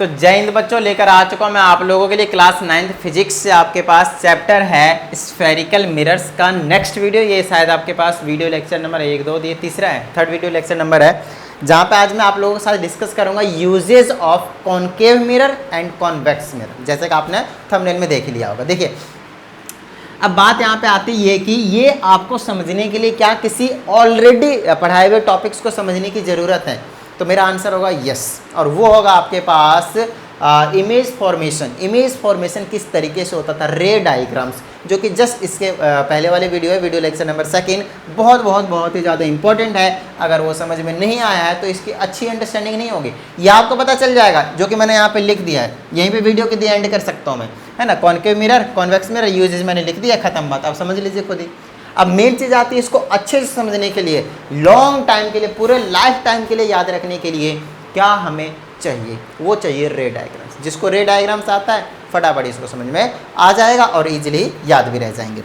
तो जय हिंद बच्चों, लेकर आ चुका हूँ मैं आप लोगों के लिए क्लास 9th फिजिक्स से आपके पास चैप्टर है स्फेरिकल मिरर्स का नेक्स्ट वीडियो। ये शायद आपके पास वीडियो लेक्चर नंबर 1, 2, ये तीसरा है, थर्ड वीडियो लेक्चर नंबर है, जहाँ पे आज मैं आप लोगों के साथ डिस्कस करूँगा usages of concave mirror and convex mirror, जैसे कि आपने थंबनेल में देख लिया होगा। देखिए अब बात यहाँ पे आती है कि ये आपको समझने के लिए क्या किसी ऑलरेडी पढ़ाए हुए टॉपिक्स को समझने की ज़रूरत है? तो मेरा आंसर होगा यस, और वो होगा आपके पास इमेज फॉर्मेशन। इमेज फॉर्मेशन किस तरीके से होता था, रे डायग्राम्स, जो कि जस्ट इसके पहले वाले वीडियो है, वीडियो लेक्चर नंबर 2, बहुत ही ज़्यादा इंपॉर्टेंट है। अगर वो समझ में नहीं आया है तो इसकी अच्छी अंडरस्टैंडिंग नहीं होगी। ये आपको पता चल जाएगा, जो कि मैंने यहाँ पे लिख दिया है, यहीं पे वीडियो के दिए एंड कर सकता हूँ मैं, है ना। Concave mirror, convex mirror uses मैंने लिख दिया, खत्म बात। आप समझ लीजिए खुद ही। अब मेन चीज़ आती है इसको अच्छे से समझने के लिए, लॉन्ग टाइम के लिए, पूरे लाइफ टाइम के लिए याद रखने के लिए क्या हमें चाहिए? वो चाहिए रे डायग्राम्स। जिसको रे डायग्राम्स आता है फटाफट इसको समझ में आ जाएगा और इजीली याद भी रह जाएंगे।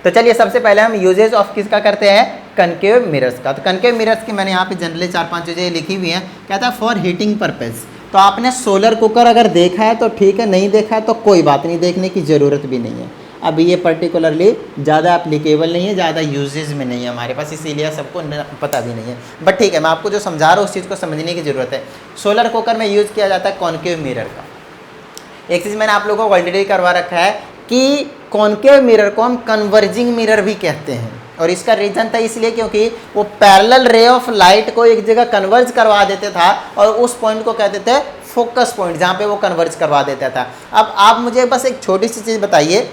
तो चलिए सबसे पहले हम यूजेज ऑफ किसका करते हैं, कनकेव मिरर्स का। तो कनकेव मिरर्स की मैंने यहाँ पे जनरली 4-5 चीज़ें लिखी हुई हैं। कहता है फॉर हीटिंग पर्पज़। तो आपने सोलर कुकर अगर देखा है तो ठीक है, नहीं देखा है तो कोई बात नहीं, देखने की ज़रूरत भी नहीं है। अभी ये पर्टिकुलरली ज़्यादा एप्लीकेबल नहीं है, ज़्यादा यूजेज में नहीं है हमारे पास, इसीलिए सबको पता भी नहीं है। बट ठीक है, मैं आपको जो समझा रहा हूँ उस चीज़ को समझने की ज़रूरत है। सोलर कुकर में यूज़ किया जाता है कॉनकेव मिरर का। एक चीज़ मैंने आप लोगों को ऑलरेडी करवा रखा है कि कॉनकेव मिरर को हम कन्वर्जिंग मिरर भी कहते हैं, और इसका रीज़न था इसलिए क्योंकि वो पैरेलल रे ऑफ लाइट को एक जगह कन्वर्ज करवा देते था और उस पॉइंट को कहते थे फोकस पॉइंट, जहाँ पे वो कन्वर्ज करवा देता था। अब आप मुझे बस एक छोटी सी चीज़ बताइए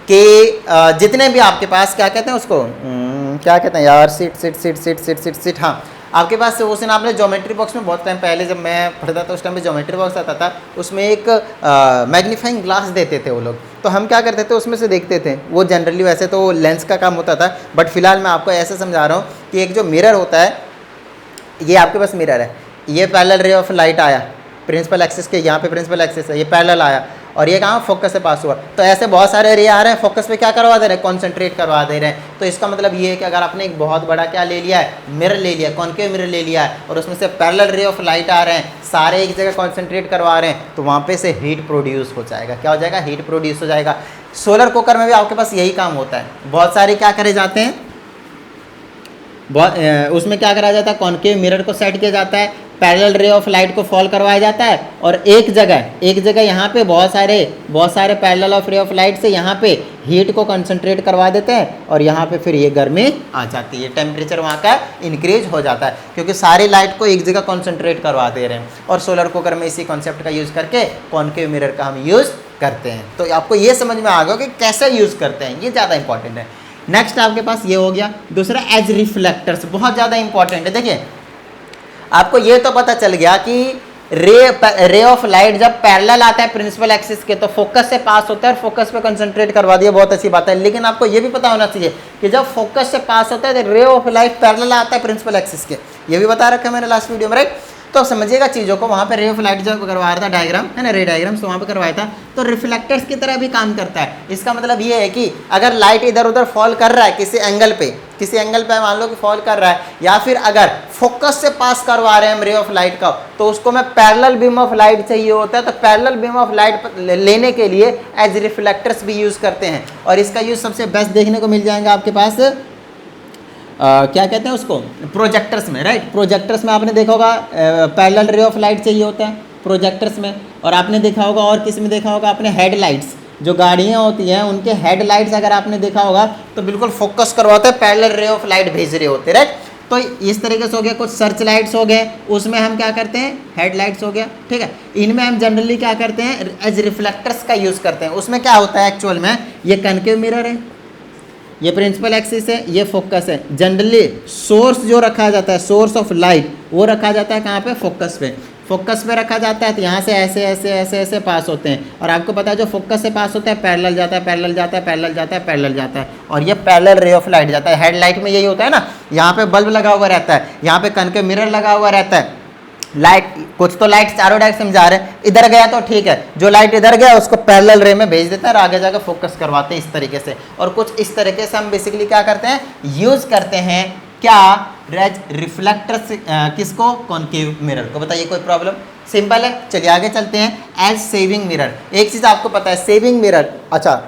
कि जितने भी आपके पास क्या कहते हैं उसको, क्या कहते हैं यार, सीट, हाँ, आपके पास उस दिन आपने ज्योमेट्री बॉक्स में बहुत टाइम पहले जब मैं पढ़ता था उस टाइम पे ज्योमेट्री बॉक्स आता था, उसमें एक मैग्नीफाइंग ग्लास देते थे वो लोग। तो हम क्या करते थे, उसमें से देखते थे। वो जनरली वैसे तो लेंस का काम होता था, बट फिलहाल मैं आपको ऐसे समझा रहा हूँ कि एक जो मिरर होता है, ये आपके पास मिरर है, ये पैरेलल रे ऑफ लाइट आया प्रिंसिपल एक्सिस के, यहाँ पे प्रिंसिपल एक्सिस है, ये पैरेलल आया और ये कहाँ फोकस से पास हुआ। तो ऐसे बहुत सारे रे आ रहे हैं, फोकस पे क्या करवा दे रहे हैं, कॉन्सेंट्रेट करवा दे रहे हैं। तो इसका मतलब ये है कि अगर आपने एक बहुत बड़ा क्या ले लिया है, मिरर ले लिया, कॉनकेव मिरर ले लिया है, और उसमें से पैरेलल रे ऑफ लाइट आ रहे हैं, सारे एक जगह कॉन्सेंट्रेट करवा रहे हैं, तो वहाँ पे से हीट प्रोड्यूस हो जाएगा। क्या हो जाएगा? हीट प्रोड्यूस हो जाएगा। सोलर कुकर में भी आपके पास यही काम होता है। बहुत सारे क्या करे जाते हैं, उसमें क्या करा जाता है, कॉनकेव मिरर को सेट किया जाता है, पैरेलल रे ऑफ लाइट को फॉल करवाया जाता है, और एक जगह यहाँ पे बहुत सारे parallel of ray of light से यहाँ पे हीट को कंसंट्रेट करवा देते हैं, और यहाँ पे फिर ये गर्मी आ जाती है, टेम्परेचर वहाँ का इंक्रीज हो जाता है, क्योंकि सारी लाइट को एक जगह कंसंट्रेट करवा दे रहे हैं। और सोलर कुकर में इसी कॉन्सेप्ट का यूज़ करके कॉनकेव मिरर का हम यूज़ करते हैं। तो आपको ये समझ में आ गया कि कैसे यूज़ करते हैं, ये ज़्यादा इंपॉर्टेंट है। नेक्स्ट आपके पास ये हो गया। दूसरा एज रिफ्लेक्टर्स, बहुत ज़्यादा इंपॉर्टेंट है। देखिए आपको ये तो पता चल गया कि रे ऑफ लाइट जब पैरेलल आता है प्रिंसिपल एक्सिस के तो फोकस से पास होता है, फोकस पे कंसंट्रेट करवा दिया, बहुत अच्छी बात है। लेकिन आपको ये भी पता होना चाहिए कि जब फोकस से पास होता है तो रे ऑफ लाइट पैरेलल आता है प्रिंसिपल एक्सिस के, ये भी बता रखा है मैंने लास्ट वीडियो में, राइट। तो समझिएगा चीज़ों को। वहाँ पे रे ऑफ लाइट जब करवाया था डायग्राम, है ना, रे डायग्राम, तो वहाँ पे करवाया था, तो रिफ्लेक्टर्स की तरह भी काम करता है। इसका मतलब ये है कि अगर लाइट इधर उधर फॉल कर रहा है किसी एंगल पे मान लो कि फॉल कर रहा है, या फिर अगर फोकस से पास करवा रहे हैं हम रे ऑफ लाइट का, तो उसको में पैरेलल बीम ऑफ लाइट चाहिए होता है। तो पैरेलल बीम ऑफ लाइट लेने के लिए एज रिफ्लेक्टर्स भी यूज़ करते हैं, और इसका यूज़ सबसे बेस्ट देखने को मिल जाएगा आपके पास क्या कहते हैं उसको, प्रोजेक्टर्स में, राइट। प्रोजेक्टर्स में आपने देखा होगा पैरेलल रे ऑफ लाइट चाहिए होता है प्रोजेक्टर्स में, और आपने देखा होगा और किस में देखा होगा आपने, हेडलाइट्स, जो गाड़ियाँ होती हैं उनके हेडलाइट्स अगर आपने देखा होगा तो बिल्कुल फोकस करवाते हैं, पैरेलल रे ऑफ लाइट भेज रहे होते हैं, राइट। तो इस तरीके से हो गया। कुछ सर्च लाइट्स हो गए, उसमें हम क्या करते हैं, हेडलाइट्स हो गया, ठीक है। इनमें हम जनरली क्या करते हैं, एज रिफ्लेक्टर्स का यूज़ करते हैं। उसमें क्या होता है एक्चुअल में, ये कनकेव मिरर है, ये प्रिंसिपल एक्सिस है, ये फोकस है। जनरली सोर्स जो रखा जाता है, सोर्स ऑफ लाइट, वो रखा जाता है कहाँ पे, फोकस पे रखा जाता है। तो यहाँ से ऐसे पास होते हैं, और आपको पता है जो फोकस से पास होता है पैरेलल जाता है, पैरेलल जाता है, और ये पैरेलल रे ऑफ लाइट जाता है। हेडलाइट में यही होता है ना, यहाँ पे बल्ब लगा हुआ रहता है, यहाँ पे कनकेव मिरर लगा हुआ रहता है, लाइट, कुछ तो लाइट चारों डायरेक्शन में जा रहे हैं, इधर गया तो ठीक है, जो लाइट इधर गया उसको पैरेलल रे में भेज देते हैं और आगे जाकर फोकस करवाते हैं इस तरीके से। और कुछ इस तरीके से हम बेसिकली क्या करते हैं, यूज़ करते हैं क्या, रेज रिफ्लेक्टर से किसको, कॉनकेव मिरर को। बताइए कोई प्रॉब्लम, सिंपल है। चलिए आगे चलते हैं। एज सेविंग मिरर, एक चीज़ आपको पता है सेविंग मिरर, अच्छा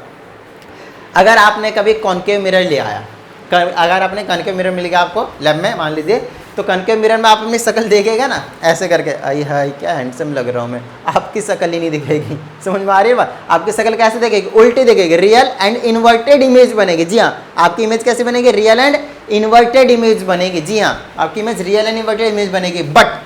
अगर आपने कभी कॉनकेव मिरर ले आया, अगर आपने कॉनकेव मिरर मिल गया आपको लैब में मान लीजिए, तो कॉनकेव मिरर में आप अपनी शक्ल देखेगा ना ऐसे करके, आई हाय क्या हैंडसम लग रहा हूँ मैं, आपकी शक्ल ही नहीं दिखेगी। समझ में आ रही है बात, आपकी शक्ल कैसे दिखेगी, उल्टी दिखेगी, रियल एंड इन्वर्टेड इमेज बनेगी। जी हाँ, आपकी इमेज कैसे बनेगी, रियल एंड इन्वर्टेड इमेज बनेगी। जी हाँ, आपकी image real and inverted image बनेगी। बट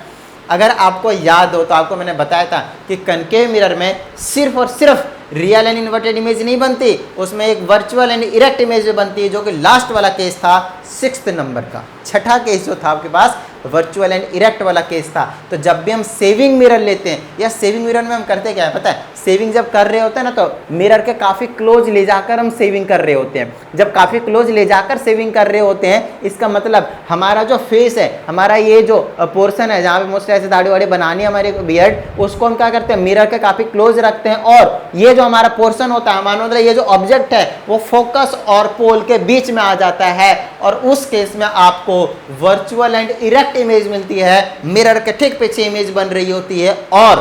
अगर आपको याद हो तो आपको मैंने बताया था कि कॉनकेव मिरर में सिर्फ और सिर्फ रियल एंड इन्वर्टेड इमेज नहीं बनती, उसमें एक वर्चुअल एंड इरेक्ट इमेज बनती है, जो कि लास्ट वाला केस था 6th नंबर का, छठा केस जो था आपके पास वर्चुअल एंड इरेक्ट वाला केस था। तो जब भी हम सेविंग मिरर लेते हैं, या सेविंग मिरर में हम करते क्या है पता है, सेविंग जब कर रहे होते हैं ना तो मिरर के काफ़ी क्लोज ले जाकर हम सेविंग कर रहे होते हैं। जब काफ़ी क्लोज ले जाकर सेविंग कर रहे होते हैं, इसका मतलब हमारा जो फेस है, हमारा ये जो पोर्शन है जहाँ पे मोस्टली ऐसे दाढ़ी वाड़ी बनानी है हमारे बियर्ड, उसको हम क्या करते हैं, मिरर के काफ़ी क्लोज रखते हैं। और ये जो हमारा पोर्शन होता है, मान लो ये जो ऑब्जेक्ट है वो फोकस और पोल के बीच में आ जाता है, और उस केस में आपको वर्चुअल एंड इरेक्ट इमेज मिलती है, मिरर के ठीक पीछे इमेज बन रही होती है और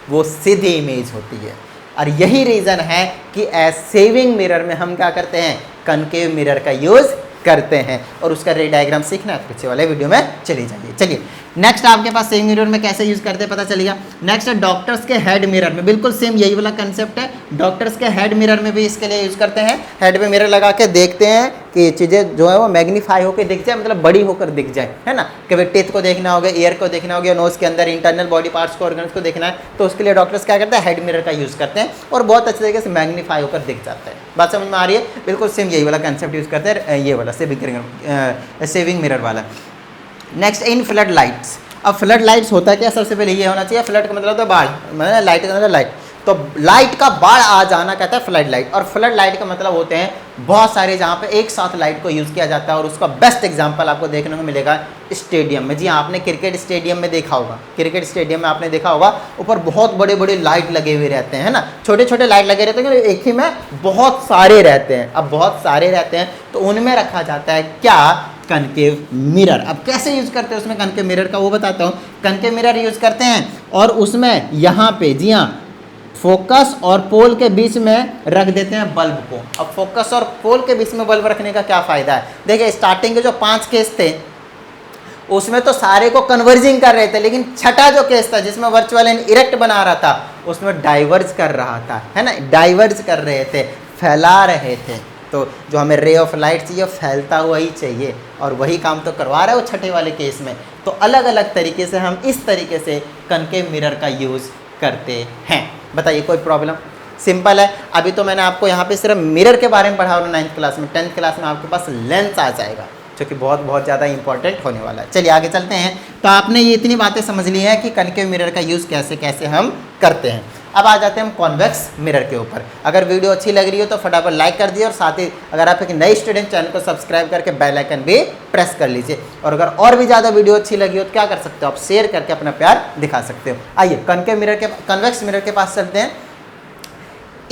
वो सीधी इमेज होती है। और यही रीजन है कि एज सेविंग मिरर में हम क्या करते हैं, कॉनकेव मिरर का यूज करते हैं। और उसका रे डायग्राम सीखना है तो पीछे वाले वीडियो में चली जाइए। चलिए नेक्स्ट आपके पास सेविंग मिरर में कैसे यूज करते हैं पता चलेगा। नेक्स्ट है डॉक्टर्स के हेड मिरर में, बिल्कुल सेम यही वाला कंसेप्ट है। डॉक्टर्स के हेड मिरर में भी इसके लिए यूज करते हैं। हेड पे मिरर लगा के देखते हैं कि चीज़ें जो है वो मैग्नीफाई होकर दिख जाए, मतलब बड़ी होकर दिख जाए, है ना। कभी टेथ को देखना होगा, ईयर को देखना होगा, नोज के अंदर इंटरनल बॉडी पार्ट्स को, ऑर्गन्स को देखना है, तो उसके लिए डॉक्टर्स क्या करते हैं, हेड मिरर का यूज़ करते हैं और बहुत अच्छे तरीके से मैग्नीफाई होकर दिख जाता है। बात समझ में आ रही है, बिल्कुल सेम यही वाला कंसेप्ट यूज़ करते हैं, ये वाला सेविंग मिरर वाला। Next in flood lights. अब फ्लड लाइट्स होता है क्या, सबसे पहले ये होना चाहिए, फ्लड का मतलब तो बाढ़, मतलब लाइट का मतलब लाइट, तो लाइट का बाढ़ आ जाना कहता है फ्लड लाइट। और फ्लड लाइट का मतलब होते हैं बहुत सारे जहाँ पे एक साथ लाइट को यूज़ किया जाता है। और उसका बेस्ट एग्जांपल आपको देखने को मिलेगा स्टेडियम में। जी हाँ, आपने क्रिकेट स्टेडियम में देखा होगा, क्रिकेट स्टेडियम में आपने देखा होगा ऊपर बहुत बड़े बड़े लाइट लगे हुए रहते हैं, है ना। छोटे छोटे लाइट लगे रहते हैं, एक ही में बहुत सारे रहते हैं। अब बहुत सारे रहते हैं तो उनमें रखा जाता है क्या, कॉनकेव मिरर। अब कैसे यूज करते हैं उसमें कॉनकेव मिरर का वो बताता हूँ। कॉनकेव मिरर यूज करते हैं और उसमें यहाँ पे जी हाँ फोकस और पोल के बीच में रख देते हैं बल्ब को। अब फोकस और पोल के बीच में बल्ब रखने का क्या फ़ायदा है, देखिए स्टार्टिंग के जो 5 केस थे उसमें तो सारे को कन्वर्जिंग कर रहे थे, लेकिन छठा जो केस था जिसमें वर्चुअल एंड इरेक्ट बना रहा था उसमें डाइवर्ज कर रहा था, है ना, डाइवर्ज कर रहे थे, फैला रहे थे। तो जो हमें रे ऑफ लाइट चाहिए फैलता हुआ ही चाहिए, और वही काम तो करवा रहा है वो छठे वाले केस में। तो अलग अलग तरीके से हम इस तरीके से कॉनकेव मिरर का यूज़ करते हैं। बताइए कोई प्रॉब्लम, सिंपल है। अभी तो मैंने आपको यहाँ पे सिर्फ मिरर के बारे में पढ़ा और 9th क्लास में, 10th क्लास में आपके पास लेंस आ जाएगा, जो कि बहुत बहुत ज़्यादा इंपॉर्टेंट होने वाला है। चलिए आगे चलते हैं। तो आपने ये इतनी बातें समझ ली हैं कि कॉनकेव मिरर का यूज़ कैसे कैसे हम करते हैं। अब आ जाते हैं हम कॉन्वेक्स मिरर के ऊपर। अगर वीडियो अच्छी लग रही हो तो फटाफट लाइक कर दीजिए, और साथ ही अगर आप एक नई स्टूडेंट चैनल को सब्सक्राइब करके बेल आइकन भी प्रेस कर लीजिए। और अगर और भी ज़्यादा वीडियो अच्छी लगी हो तो क्या कर सकते हो, आप शेयर करके अपना प्यार दिखा सकते हो। आइए कॉनकेव मिरर के, कॉन्वेक्स मिरर के पास चलते हैं।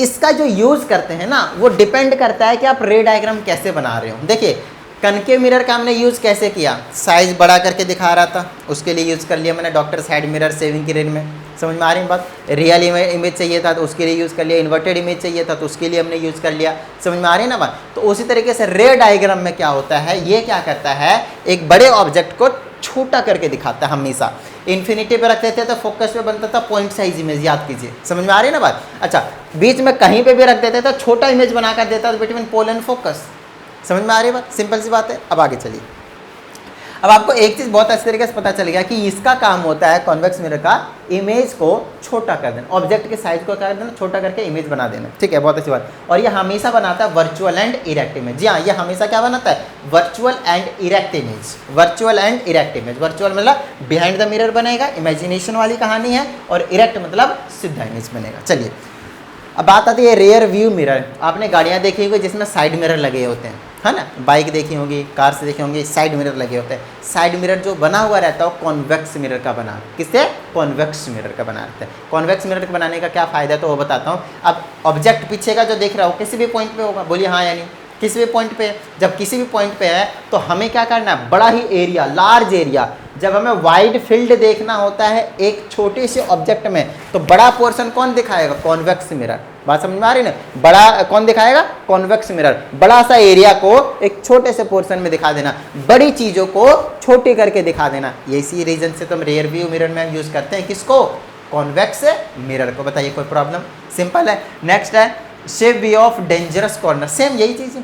इसका जो यूज़ करते हैं ना वो डिपेंड करता है कि आप रे डायग्राम कैसे बना रहे हो। देखिए कॉनकेव मिरर का हमने यूज़ कैसे किया, साइज़ बड़ा करके दिखा रहा था उसके लिए यूज़ कर लिया मैंने डॉक्टर्स हेड मिरर सेविंग की रेंज में। समझ में आ रही है बात। रियल इमेज चाहिए था तो उसके लिए यूज़ कर लिया, इन्वर्टेड इमेज चाहिए था तो उसके लिए हमने यूज़ कर लिया। समझ में आ रही है ना बात। तो उसी तरीके से रे डायग्राम में क्या होता है, ये क्या करता है, एक बड़े ऑब्जेक्ट को छोटा करके दिखाता है। हमेशा इन्फिनिटी पे रखते थे तो फोकस पे बनता था पॉइंट साइज इमेज, याद कीजिए। समझ में आ रही है ना बात। अच्छा, बीच में कहीं पे भी रख देते थे तो छोटा इमेज बनाकर देता था बिटवीन पोल एंड फोकस। समझ में आ रही है बात, सिंपल सी बात है। अब आगे चलिए। अब आपको एक चीज़ बहुत अच्छी तरीके से पता चल गया कि इसका काम होता है कॉन्वेक्स मिरर का, इमेज को छोटा कर देना, ऑब्जेक्ट के साइज को क्या कर देना, छोटा करके इमेज बना देना। ठीक है, बहुत अच्छी बात। और ये हमेशा बनाता है वर्चुअल एंड इरेक्ट इमेज। जी हाँ, ये हमेशा क्या बनाता है, virtual and erect image. Virtual and erect image, virtual मतलब बिहाइंड द मिरर बनेगा, इमेजिनेशन वाली कहानी है, और इरेक्ट मतलब सीधा इमेज बनेगा। चलिए अब बात आती है रेयर व्यू मिरर। आपने गाड़ियाँ देखी होगी जिसमें साइड मिरर लगे होते हैं, है ना, बाइक देखी होगी, कार से देखी होंगी, साइड मिरर लगे होते हैं। साइड मिरर जो बना हुआ रहता है वो कॉन्वेक्स मिरर का बना, किससे, कॉन्वेक्स मिरर का बना रहता है। कॉन्वेक्स मिरर बनाने का क्या फ़ायदा है तो वो बताता हूँ। अब ऑब्जेक्ट पीछे का जो देख रहा हो किसी भी पॉइंट पे होगा, बोलिए हाँ या नहीं, किसी भी पॉइंट पे है। जब किसी भी पॉइंट पे है तो हमें क्या करना है, बड़ा ही एरिया, लार्ज एरिया। जब हमें वाइड फील्ड देखना होता है एक छोटे से ऑब्जेक्ट में, तो बड़ा पोर्शन कौन दिखाएगा, कॉन्वेक्स मिरर। बात समझ में आ रही ना, बड़ा कौन दिखाएगा, कॉन्वेक्स मिरर। बड़ा सा एरिया को एक छोटे से पोर्शन में दिखा देना, बड़ी चीजों को छोटी करके दिखा देना। इसी रीजन से तो हम रियर व्यू मिरर में यूज करते हैं किसको, कॉन्वेक्स मिरर को। बताइए कोई प्रॉब्लम, सिंपल है। नेक्स्ट है save view of dangerous corner. Same यही चीज है,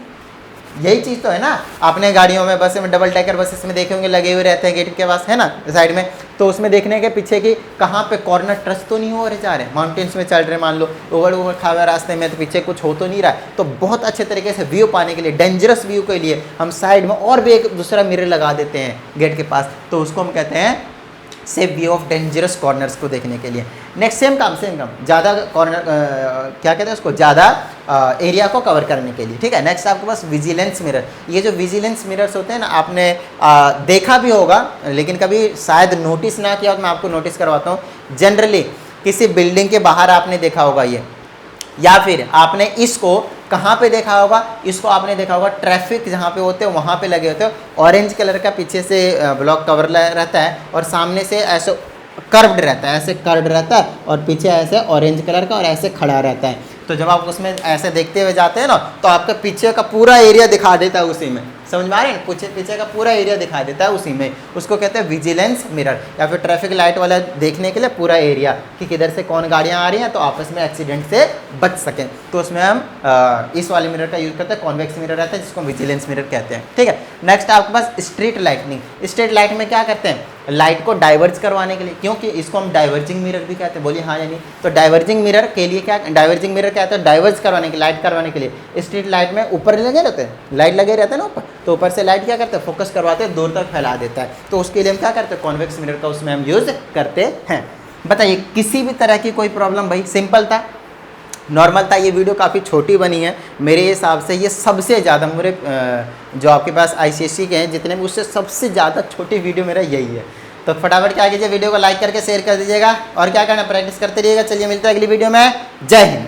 यही चीज़ तो है ना। आपने गाड़ियों में, बस में, डबल डेकर बसेस में देखे होंगे, लगे हुए रहते हैं गेट के पास, है ना, साइड में। तो उसमें देखने के पीछे की कहाँ पे कॉर्नर टच तो नहीं हो रहे, जा रहे माउंटेन्स में चल रहे, मान लो ओवर ओवर खावा रास्ते में, तो पीछे कुछ हो तो नहीं रहा है। तो बहुत अच्छे तरीके से व्यू पाने के लिए, डेंजरस व्यू के लिए हम साइड में और भी एक दूसरा मिरर लगा देते हैं गेट के पास, तो उसको हम कहते हैं save view of dangerous corners को देखने के लिए। नेक्स्ट सेम काम ज़्यादा कॉर्नर क्या कहते हैं उसको, ज़्यादा एरिया को कवर करने के लिए, ठीक है। नेक्स्ट आपके पास विजिलेंस मिरर। ये जो विजिलेंस मिरर्स होते हैं ना, आपने देखा भी होगा लेकिन कभी शायद नोटिस ना किया हो, तो मैं आपको नोटिस करवाता हूँ। जनरली किसी बिल्डिंग के बाहर आपने देखा होगा ये, या फिर आपने इसको कहाँ पे देखा होगा, इसको आपने देखा होगा ट्रैफिक जहाँ पे होते हैं वहाँ पे लगे होते हैं। ऑरेंज कलर का पीछे से ब्लॉक कवर रहता है और सामने से ऐसे कर्व्ड रहता है, ऐसे कर्व्ड रहता है, और पीछे ऐसे ऑरेंज कलर का और ऐसे खड़ा रहता है। तो जब आप उसमें ऐसे देखते हुए जाते हैं ना, तो आपका पीछे का पूरा एरिया दिखा देता है उसी में, समझ में आ रहे हैं, पीछे का पूरा एरिया दिखा देता है उसी में। उसको कहते हैं विजिलेंस मिरर। या फिर ट्रैफिक लाइट वाला देखने के लिए पूरा एरिया कि किधर से कौन गाड़ियाँ आ रही हैं, तो आपस में एक्सीडेंट से बच सकें। तो उसमें हम इस वाले मिरर का यूज़ करते हैं, कॉन्वेक्स मिरर रहता है जिसको विजिलेंस मिरर कहते हैं, ठीक है। नेक्स्ट आपके पास स्ट्रीट लाइटनिंग। स्ट्रीट लाइट में क्या करते हैं, लाइट को डाइवर्ज करवाने के लिए, क्योंकि इसको हम डाइवर्जिंग मिरर भी कहते हैं, बोलिए हाँ या नहीं। तो डाइवर्जिंग मिरर के लिए क्या, डाइवर्जिंग मिरर क्या होता है, डाइवर्ज करवाने के, लाइट करवाने के लिए। स्ट्रीट लाइट में ऊपर लगे रहते हैं, लाइट लगे रहते हैं ना ऊपर, तो ऊपर से लाइट क्या करते हैं, फोकस करवाते हैं, दूर तक फैला देता है। तो उसके लिए हम क्या करते हैं, कॉन्वेक्स मिरर का उसमें हम यूज़ करते हैं। बताइए किसी भी तरह की कोई प्रॉब्लम, भाई सिंपल था, नॉर्मल था। ये वीडियो काफ़ी छोटी बनी है मेरे हिसाब से, ये सबसे ज़्यादा मेरे जो आपके पास ICSE के हैं जितने भी, उससे सबसे ज़्यादा छोटी वीडियो मेरा यही है। तो फटाफट क्या कीजिए, वीडियो को लाइक करके शेयर कर दीजिएगा और क्या करना, प्रैक्टिस करते रहिएगा। चलिए मिलते हैं अगली वीडियो में। जय हिंद।